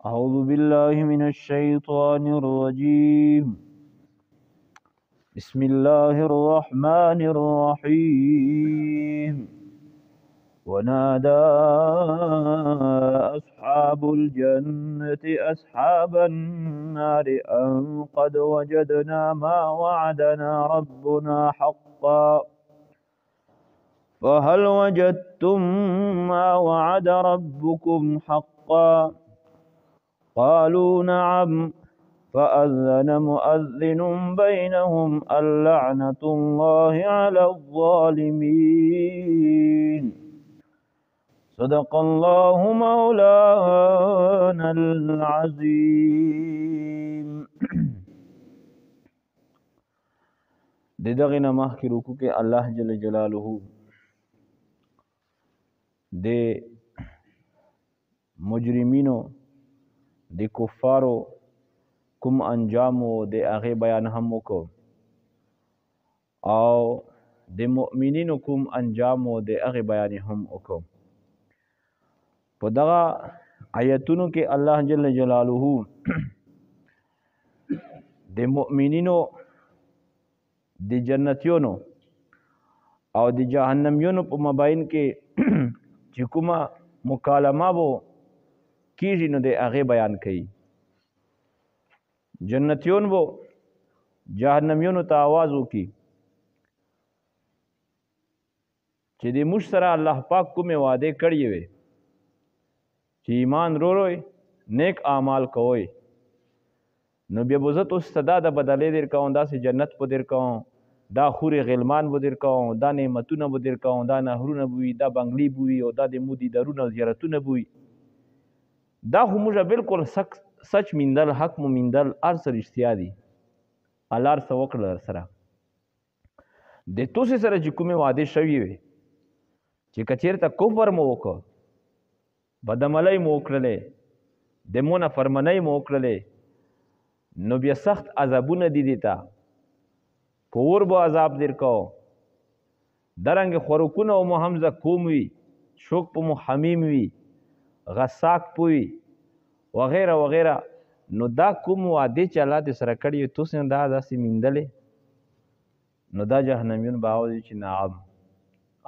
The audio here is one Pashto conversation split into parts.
أعوذ بالله من الشيطان الرجيم. بسم الله الرحمن الرحيم. ونادى أصحاب الجنة أصحاب النار أن قد وجدنا ما وعدنا ربنا حقا فهل وجدتم ما وعد ربكم حقا قالوا نعم فأذن مؤذن بينهم اللعنة الله على الظالمين. صدق الله مولانا العظيم. دغه نه مخکې رکوع کې الله جل جلاله د مجرمینو د کفارو کوم انجامو د هغې بیان هم وکړو او د مؤمنینو کوم انجامو د هغې بیان هم وکړو. په دغه آیتونو کې الله جل جلاله د مؤمنینو د جنتیونو او د جهنمیونو په مابین کې چې کومه مکالمه بو کیږي نو د هغې بیان کوي. جنتیون بو جهنمیونو ته آواز وکړي چې د موږ سره الله پاک کومې وعدې کړې وې چې ایمان وروړئ نیک اعمال کوئ نو بیا به زه تاسو ته دا د بدلې در کوم، داسې جنت به در کوم، دا خورې غلمان به در کوم، دا نعمتونه به در کوم، دا نهرونه به وي، دا بنګلې به وي او دا د مو دیدارونه او زیارتونه به وي. دا خو موږ بالکل سچ میندل حق مو میندل هر څه رښتیا دي. الله هر څه وکړل سره د تاسو سره چې کومې وعدې شوي وي چې که چېرته کفر مو وکړ، بدعملۍ مو وکړلې، د مو نه فرمنۍ مو وکړلې نو بیا سخت عذابونه دي دې ته. په اور به عذاب در کو، درنګې خوراکونه مو هم زکوم وي، شوک په مو حمیم وي، غساک په وي وغیره وغیره. نو دا کوم وعدې چې الله دې سره کړي وي تاسې دا داسې میندلې نو دا جهنمیون به اواز چې نعم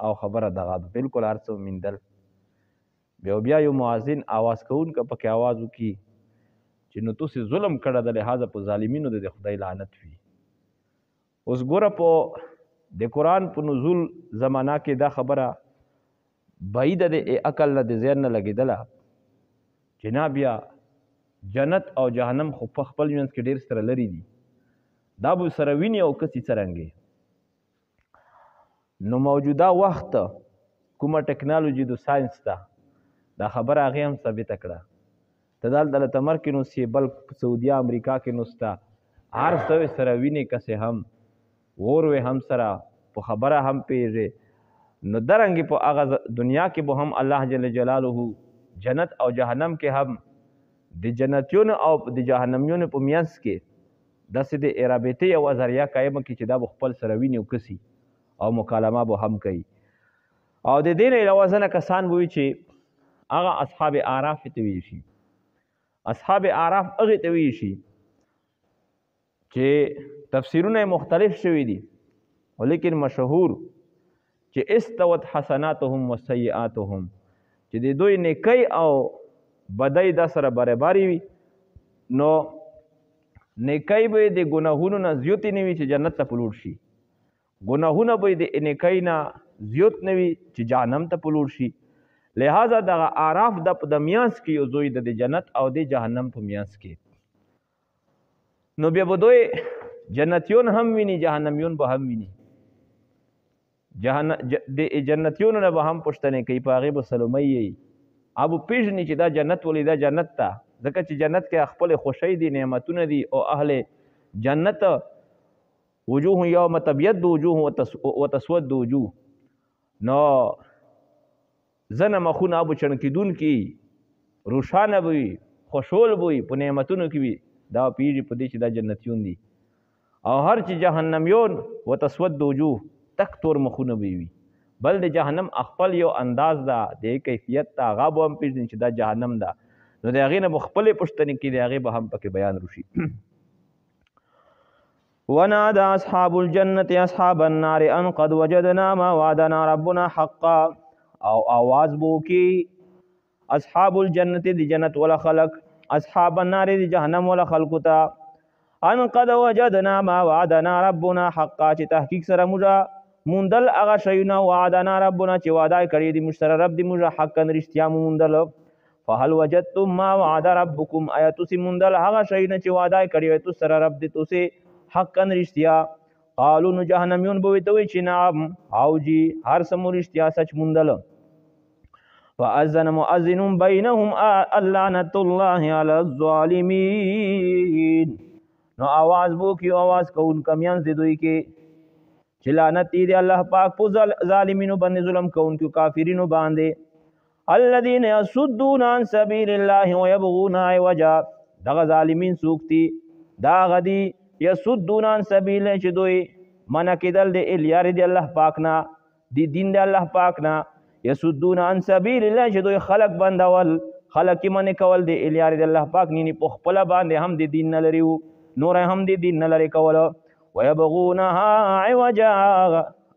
او خبره دغه ده، بالکل هر څه میندل. بیا یو مؤذن اواز کوونکی پکې اواز وکړي چې نو تاسې ظلم کړی د لحاظه په ظالمینو د خدای لعنت وي. اوس ګوره په د قرآن په نزول زمانه کې دا خبره بعیده د عقل نه د ذهن نه لګېدله چې نه بیا جنت او جهنم خو په خپل منځ کې ډېر سره لرې دي، دا به سره ویني او کسي څرنګې. نو موجوده وخت کومه ټکنالوژي د ساینس ته دا خبره هغې هم ثابته کړه. ته دلته تمر کې نوستې، بل سعودیه امریکا کې نوسته، هر څه سره وینې کسې هم اور وې هم سره په خبره هم پیږې. نو درنګې په هغه دنیا کې به هم الله جل جلاله جنت او جهنم کې هم د جنتیونو او د جهنمیونو په منځ کې داسې د رابطې یوه ذریعه قایمه کړي چې دا به خپل سره ویني او کسي او مکالمه به هم کوي. او د دې نه علاوه ځینې کسان به وي چې هغه اصحاب اعراف ته ویل شي. اصحاب اعراف هغې ته ویل شي چې تفسیرونه مختلف شوي دي ولیکن مشهور چې استوت حسناتهم و سیئاتهم، چې د دوی نیکی او بدی دا سره برابرې وي. نو نیکی به د ګناهونو نه زیاتې نه وي چې جنت ته پلوړ شي، ګناهونه به د نیکی نه زیات نه وي چې جهنم ته پلوړ شي. لہذا دغه اعراف د په د میانځ کې یو زوی د جنت او د جهنم په میانځ کې. نو بیا به دوی جنتیون هم ویني، جهنمیون به هم ویني. د جنتیونو نه به هم پوښتنې کوي، په هغې به سلومۍ یي، هغه به پېژني چې دا جنت ولې دا جنت ته، ځکه چې جنت کې خپلې خوښۍ دي، نعمتونه دي. او اهل جنت وجوه یوم تبیض وجوه وتسود وجوه، نو ځنه مخونه به چڼکېدونکي روښانه به وي، خوشحول به وي، په نعمتونو کې وي. دا پیږي په دې چې دا جنتیون دي. او هر چې جهنمیون وتسود وجوه تک تور مخونه به وي. بل د جهنم خپل یو انداز ده، د کیفیت ته هغه به هم پېژني چې دا جهنم ده. نو د هغې نه به خپلې پوښتنې کړي د هغې به هم پکې بیان وشي. ونادى اصحاب الجنة اصحاب النار ان قد وجدنا ما وعدنا ربنا حقا. او आवाज بو کی اصحاب الجنة دی جنت ولا خلق اصحاب النار دی جهنم ولا خلق تا ان قد وجدنا ما وعدنا ربنا حقا چې تحقیق سره موږ موندل هغه شیونه وعدنا ربنا چې وعده کړی دی مشتر رب دی موږ حقا رښتیا موندل. فهل وجدتم ما وعد ربكم آیاتو سی موندل هغه شیونه چې وعده کړی وي تاسو سره رب دی تاسو حقا رښتیا. قالو نو جهنميون به وي چې نعم او جی هر سمو رښتیا سچ موندل. فأذن مؤذن بينهم اللعنة الله على الظالمين. نو आवाज بو کی आवाज کون کمیان سے دوی کې چې لعنت دی الله پاک په ظالمینو باندې ظلم کون کی کافرینو باندې. الذين يصدون عن سبيل الله ويبغون عوجا. دغه ظالمین سوکتی دا غدی يصدون عن سبيل چې دوی منع کېدل د الیار دی الله پاک نه دی دین دی الله پاک نه. يصدون عن سبيل الله چې دوی خلق بندول خلق کی منع کول دی الیار دی الله پاک نه په خپل باندې هم د دین نه لري نور هم د دین نه لري کول. ويبغونها عوجا.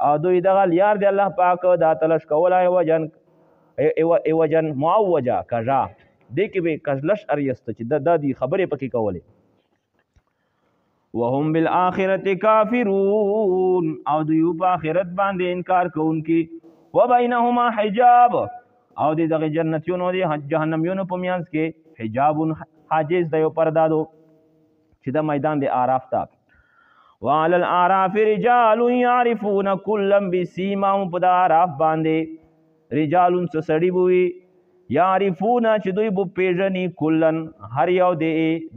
او دوی دغه الیار دی الله پاک دا تلش کول ایوجن معوجا کجا دې کې به کجلش اریست چې د دادی خبرې پکې کولې. وهم بالآخرة کافرون. او دوی په آخرت باندې انکار کوونکي. وبینهما حجاب. او دغه جنتیونو دی جهنميونو په میانس کې حجاب حاجز دی او پردادو چې د میدان د اعراف ته. وعلى الاعراف رجال يعرفون كلا بسيماهم. په د اعراف باندې رجال سړي بوي يعرفون چې دوی به پیژني کلن هر یو دی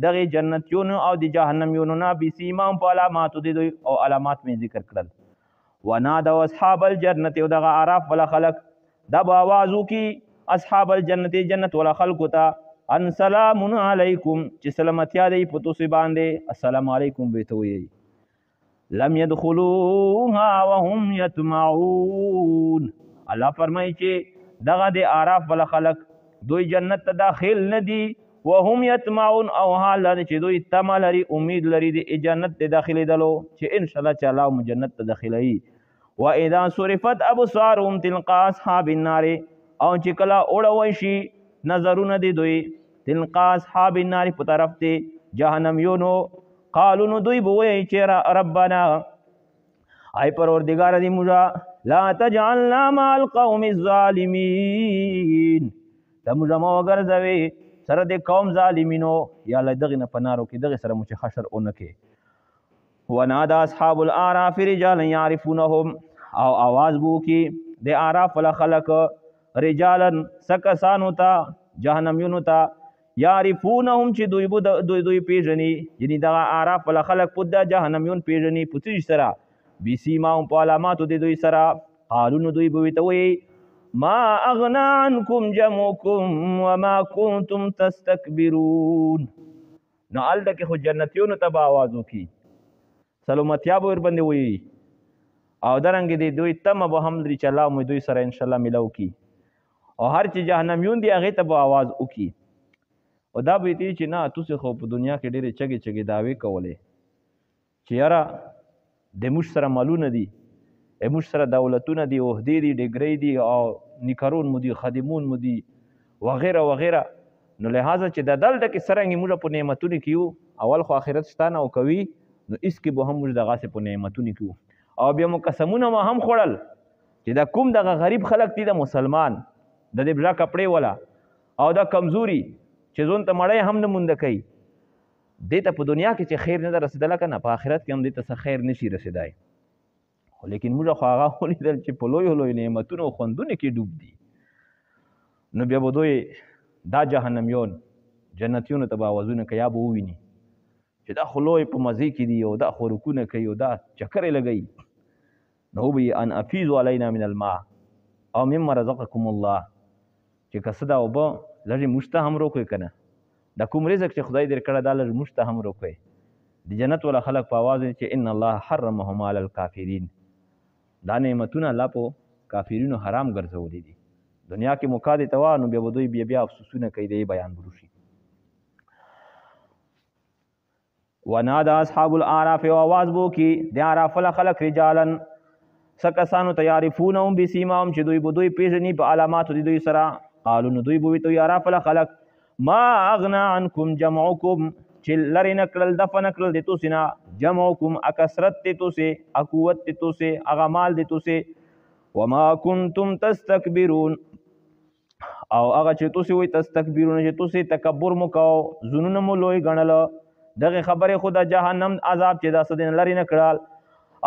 دغه جنتیونو او د جهنميونو نه بسیماهم په علاماتو دی دوی او علامات مې ذکر کړل. ونادوا اصحاب الجنة. او دغه اعراف ولا خلق دا به आवाज وکي اصحاب الجنة جنت ولا خلق ته ان سلام علیکم چې سلامتیا دی په تاسو باندې السلام علیکم به ته وي. لم يدخلوها وهم يطمعون. الله فرمایي چې دغه د اعراف ولا خلق دوی جنت ته داخل نه دي وهم يطمعون او حال چې دوی طمع لري امید لري د جنت ته داخلي دلو چې ان شاء الله تعالی هم جنت ته داخلي. واذا صرفت ابصارهم تلقى اصحاب النار. او چې کله اوړوي شي نظرونه دي دوی تلقى اصحاب النار په طرف ته جهنميونو. قالوا نو دوی بوي چې ربنا ای پروردگار دی موږ لا تجعلنا مع القوم الظالمين. دا موږ ما وګرځوي سره د قوم ظالمینو یا الله دغه نه پنارو کې دغه سره مو چې حشر اونکه. ونادى اصحاب الاعراف رجالا يعرفونهم. او आवाज بو کی د اعراف ولا خلق رجالا سکسانو تا جهنميونو تا يعرفونهم چې دوی پیژني یعنی د اعراف ولا خلق په د جهنميون پیژني پوتې سره بسیماهم په علاماتو د دوی سره. قالو دوی به ته وي ما اغنى عنكم جمعكم وما كنتم تستكبرون. نو الته کې خو جنتیونو ته به आवाज وکي سلامتیا به ور باندې وي او درنګ دي دوی تم به هم لري چې الله مو دوی سره ان شاء الله ملو کی. او هر چې جهنميون دی هغه ته به आवाज وکي او دا به دي چې نه تاسو خو په دنیا کې ډېرې چګي داوی کولې چې یاره د موږ سره مالونه دي موږ سره دولتونه دي عہدې دي ډګرې دي او نکرون مو دي خادمون مو دي وغیره وغیره. نو لہذا چې د دلته کې سرنګ موږ په نعمتونو کې یو اول خو آخرت شتانه او کوي نو اس کې به هم موږ دغه په نعمتونو کې او بیا مو قسمونه ما هم خوړل چې دا کوم دغه غریب خلک دي د مسلمان د دې بلا کپڑے ولا او دا کمزوري چې ځون ته مړی هم نه مونږ کوي دې ته په دنیا کې چې خیر نه رسیدله کنه په آخرت کې هم دې ته څه خیر نشي رسیدای. خو لیکن موږ خو هغه ولیدل چې په لویو لویو نعمتونو او خوندونو کې ډوب دي. نو بیا به دوی دا جهنميون جنتیونو ته به آوازونه کوي یا به وویني چې دا خو لوی په مزې کې دي او دا خو رکونه کوي او دا چکرې لګوي. نو به ان افیضوا علینا من الماء او مما رزقکم الله چې که څه دا اوبه لږې موږ ته هم روکوي که نه دا کوم رزق چې خدای در کړی دا لږ موږ ته هم روکوي. د جنت والا خلق په آواز چې ان الله حرمهم علی الکافرین. دا نعمتونه الله په کافرینو حرام ګرځولي دي. دنیا کې موقع دې ته وا نو بیا به دوی بیا افسوسونه کوي د بیان بروشي. ونادا اصحاب الاعراف واواز بو کی د اعراف خلق رجالن سکسانو تعرفونهم بسیماهم چې دوی بدوی پیژني په علامات دوی سره قالو نو دوی بو تو اعراف خلق ما اغنا عنکم جمعکم چې لری نکړل دفن نکړل د تو سینا جمعکم اکثرت ته تو سه اقوت ته تو سه اغمال د تو سه وما کنتم تستكبرون او هغه چې تو سه وي تستكبرون چې تو سه تکبر مکاو زنون مو لوی غنل دغه خبره خدا جهنم عذاب چې دا سدن لري نه کړال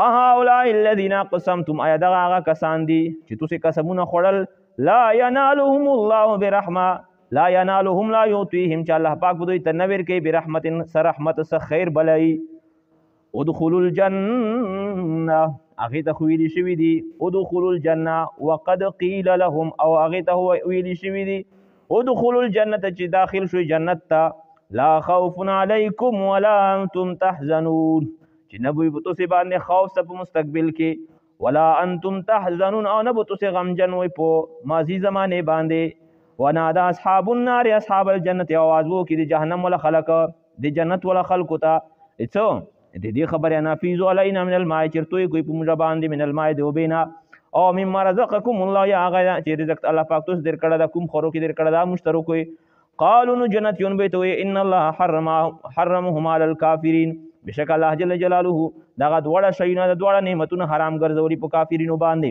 اها الذين قسمتم ایا دغه هغه کسان دي چې تاسو قسمونه خړل لا ينالهم الله برحمه لا ينالهم لا يعطيهم چې الله پاک بدوی تنویر کوي برحمت سرحمت س خیر بلای ادخلوا الجنه اغه ته ویلی شوی دي ادخلوا الجنه وقد قيل لهم او اغه ته ویلی شوی دي ادخلوا الجنه چې داخل شوی جنت ته لا خوف علیکم ولا انتم تحزنون چې نبوی بتو سی باندې خوف سب مستقبل کې ولا انتم تحزنون او نبو تو سی غمجن وي په ماضی زمانه باندې ونادا اصحاب النار اصحاب الجنه आवाज وو کې د جهنم ولا خلق د جنت ولا خلق ته اڅو د دې خبره نافذ علینا من الماء چرتوي کوئی په موږ باندې من الماء دی وبینا او مما رزقکم الله یا غیا چې رزق الله پاک تاسو در کړه دا کوم خورو کې در کړه دا مشترک وي قالوا نو جنت يون بيتوي ان الله حرمهم على الكافرين بشک الله جل جلاله دا دوړه شیونه د دوړه نعمتونه حرام ګرځولي په کافرینو باندې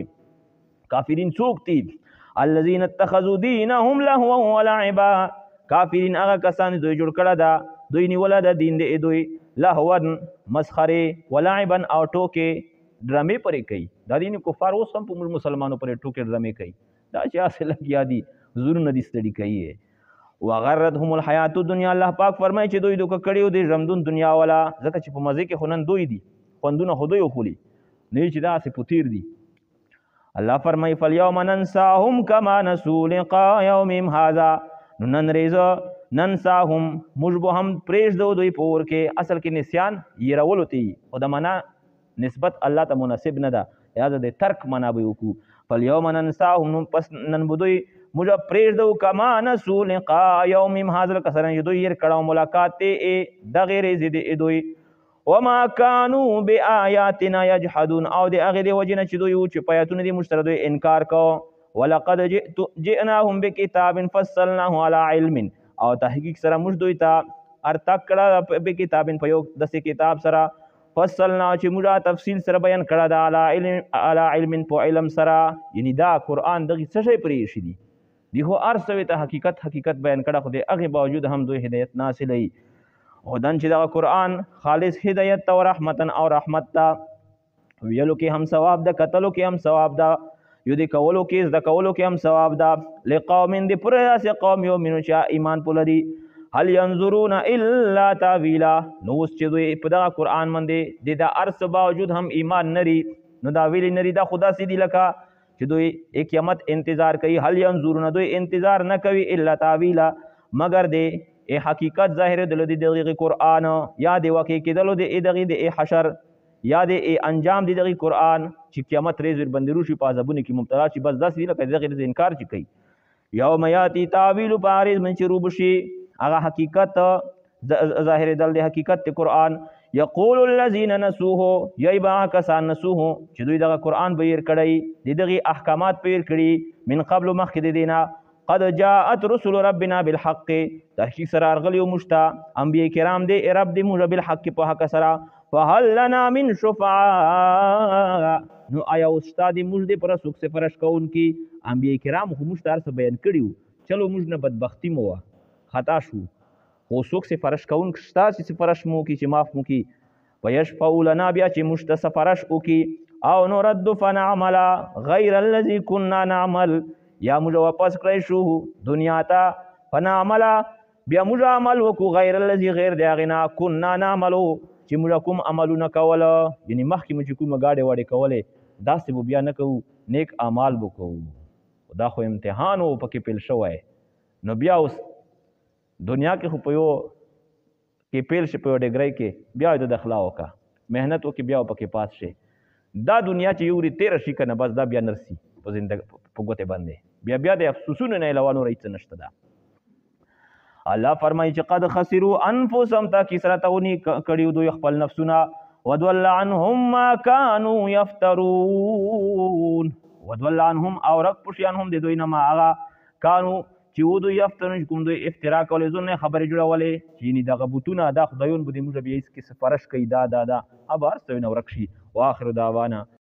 کافرین څوک دي الذين اتخذوا دينهم لهوا ولعبا کافرین هغه کسان دوی جوړ کړه دا دوی نیول د دین دی دوی لهوا مسخره ولعبا او ټوکې ډرامې پرې کوي دا دین کفار اوس هم په مسلمانانو پرې ټوکې ډرامې کوي دا چې اصل لګیا دي زور نه دي ستړي کوي وغرتهم الحیات الدنیا الله پاک فرمایي چې دوی دوک کړیو دي ژوندون دنیا والا ځکه چې په مزه کې خونن دوی دي خوندونه خدای خولي نه چې دا سه پوتیر دي الله فرمایي فالیوم ننساهم کما نسوا لقاء یومهم هذا ننساهم مجبو هم پریش دو دوی پور کې اصل کې نسیان يرول تی او د معنا نسبت الله ته مناسب نه ده یا د ترک معنا به وکړو فالیوم ننساهم پس نن بدوی مجھے پریش دو کما نسو لقاء یومهم هذا کسرن یدوی ير کړه ملاقات ته د غیر زید ادوی وما كانوا بآياتنا يجحدون او د هغه دی وجنه چې دوی چې پیاتونه دي مشترک دوی انکار کو ولقد جئناهم بكتاب فصلناه على علم او تحقیق سره موږ دوی ته ارتق کړه په کتاب په یو د کتاب سره فصلنا چې موږ تفصیل سره بیان کړه د على علم په علم سره یعنی دا قران دغه څه شي پرې شي دی خو ارسوي ته حقیقت بیان کړه خو د هغه باوجود هم دوی هدایت ناصلې هدن چې دا قرآن خالص هدایت او رحمتن او رحمت تا ویلو کې هم ثواب ده کتلو کې هم ثواب ده یو د کولو کې د کولو کې هم ثواب ده لقوم د پر اس قوم یو منو چې ایمان پولري هل ينظرون الا تعویلا نو چې دوی په دا قرآن باندې د ارس باوجود هم ایمان نری نو دا ویلی نری دا خدا سي دی لکه چې دوی قیامت انتظار کوي هل ينظرون دوی انتظار نه کوي الا تعویلا مگر د حقیقت ظاهر دل د قرآن یا د واقع کېدلو د دغه د حشر یا د انجام د دغه قرآن چې قیامت ریز بندرو شي پازبونه کې مبتلا شي بس داس دی لکه دغه انکار چې کوي یوم یاتی تعویل پارز من چروب شي هغه حقیقت ظاهر دل د حقیقت قرآن یقول الذين نسوه یبا کسان نسوه چې دوی دغه قرآن بیر کړی دغه احکامات بیر کړي من قبل مخکې دینا قد جاءت رسل ربنا بالحق تحقیق سره ارغلی مشتا انبیاء کرام دی رب دی موږ بالحق په حق سره فهل لنا من شفعاء نو آیا استاد موږ دی پر سوک سفرش کون کی انبیاء کرام خو مشتار سره بیان کړیو چلو موږ نه بدبختی مو خطا شو خو څوک سفارش کوونکی شته چې سفارش مو وکړي چې معاف مو کړي ویشفعوا لنا بیا چې موږ ته سفارش وکړي او نرد فنعمل غیر الذي كنا نعمل یا موږ واپس کړی شو دنیا ته فنعمل بیا موږ عمل وکړو غیر الذي غیر د هغې نه كنا نعملو چې موږ کوم عملونه کوله یعنې مخکې مو چې کومه ګاډې واډې کولې داسې به بیا نه کوو نیک اعمال به کوو دا خو امتحان و پکې پیل شوی نو بیا اوس دنیا کې خو په یو کې پیل شي په یو ډګرۍ کې بیا د دخلا وکړه محنت وکړي بیا پکې پاس شي دا دنیا چې یوري تیره شي که نه بس دا بیا نرسي په زندګۍ په ګوتې باندې بیا د افسوسونو نه علاوه نور هېڅ نشته ده الله فرمایي چې قد خسروا انفسهم تاکي سره تونی کړیو دوی خپل نفسونه وضل عنهم ما كانوا يفترون وضل عنهم او رق پشیانهم د دوی نه ما هغه کانو چې و دوی یفترون کوم دوی افترا کولې ځونه خبرې جوړولې چې ني دغه بوتونه دا خدایون به دې موږ به یې کې سفارش کوي دا ابار ستوي نو رکشي واخر دعوانا